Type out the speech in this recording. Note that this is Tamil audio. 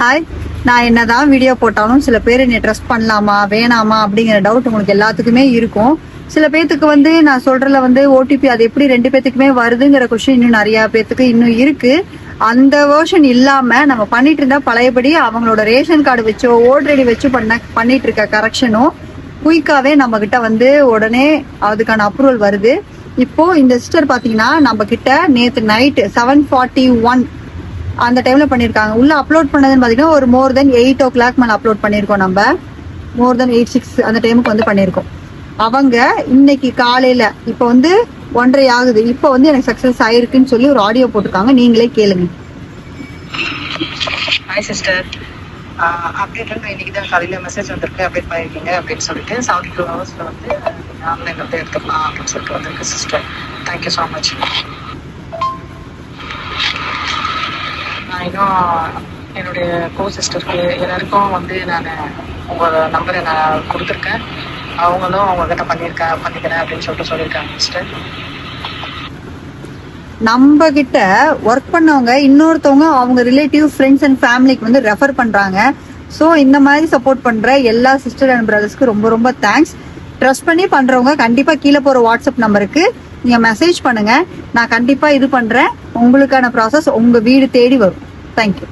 ஹாய், நான் என்னதான் வீடியோ போட்டாலும் சில பேர் என்னை ட்ரஸ்ட் பண்ணலாமா வேணாமா அப்படிங்கிற டவுட் உங்களுக்கு எல்லாத்துக்குமே இருக்கும். சில பேத்துக்கு வந்து நான் சொல்றதுல வந்து ஓடிபி அது எப்படி 2 பேத்துக்குமே வருதுங்கிற கொஸ்டின் இன்னும் நிறைய பேத்துக்கு இன்னும் இருக்கு. அந்த வேர்ஷன் இல்லாம நம்ம பண்ணிட்டு இருந்தா பழையபடி அவங்களோட ரேஷன் கார்டு வச்சோ ஓல்ரெடி வச்சு பண்ணிட்டு இருக்க கரெக்ஷனும் குயிக்காவே நம்ம கிட்ட வந்து உடனே அதுக்கான அப்ரூவல் வருது. இப்போ இந்த சிஸ்டர் பாத்தீங்கன்னா நம்ம கிட்ட நேத்து நைட் 7:41 அந்த டைம்ல பண்ணிருக்காங்க. உள்ள அப்லோட் பண்ணதுன்னு பாத்தீங்கன்னா ஒரு மோர் தென் 8 o'clock மேல அப்லோட் பண்ணிருக்கோம். நம்ம மோர் தென் 8-6 அந்த டைமுக்கு வந்து பண்ணிருக்கோம். அவங்க இன்னைக்கு காலையில இப்ப வந்து 1:30 ஆகுது. இப்ப வந்து எனக்கு சக்சஸ் ஆயிருக்குன்னு சொல்லி ஒரு ஆடியோ போட்டிருக்காங்க, நீங்களே கேளுங்க. ஹாய் சிஸ்டர், அப்டேட் நான் இன்னைக்கு தான் காலையில மெசேஜ் வந்திருக்கு, அப்டேட் பண்ணிருக்கீங்க அப்படின்னு சொல்லிட்டு 72 hours வந்து ஆன்லைன்ல வந்து எடுத்துக்கலாம் அப்படின்னு சொல்லிட்டு வந்திருக்கு சிஸ்டர். Thank you so much. நான் இன்னும் என்னுடைய கோ சிஸ்டருக்கு எல்லாருக்கும் வந்து நான் உங்களோட நம்பரை நான் கொடுத்துருக்கேன். அவங்களும் அவங்ககிட்ட பண்ணிக்கிறேன் அப்படின்னு சொல்லியிருக்காங்க சிஸ்டர். நம்ம கிட்ட ஒர்க் பண்ணவங்க இன்னொருத்தவங்க அவங்க ரிலேட்டிவ் ஃப்ரெண்ட்ஸ் அண்ட் ஃபேமிலிக்கு வந்து ரெஃபர் பண்றாங்க. ஸோ இந்த மாதிரி சப்போர்ட் பண்ற எல்லா சிஸ்டர் அண்ட் பிரதர்ஸ்க்கு ரொம்ப ரொம்ப தேங்க்ஸ். ட்ரஸ்ட் பண்ணி பண்றவங்க கண்டிப்பா கீழே போற வாட்ஸ்அப் நம்பருக்கு நீங்க மெசேஜ் பண்ணுங்க. நான் கண்டிப்பா இது பண்றேன். உங்களுக்கான ப்ராசஸ் உங்க வீடு தேடி வரும். தேங்க்யூ.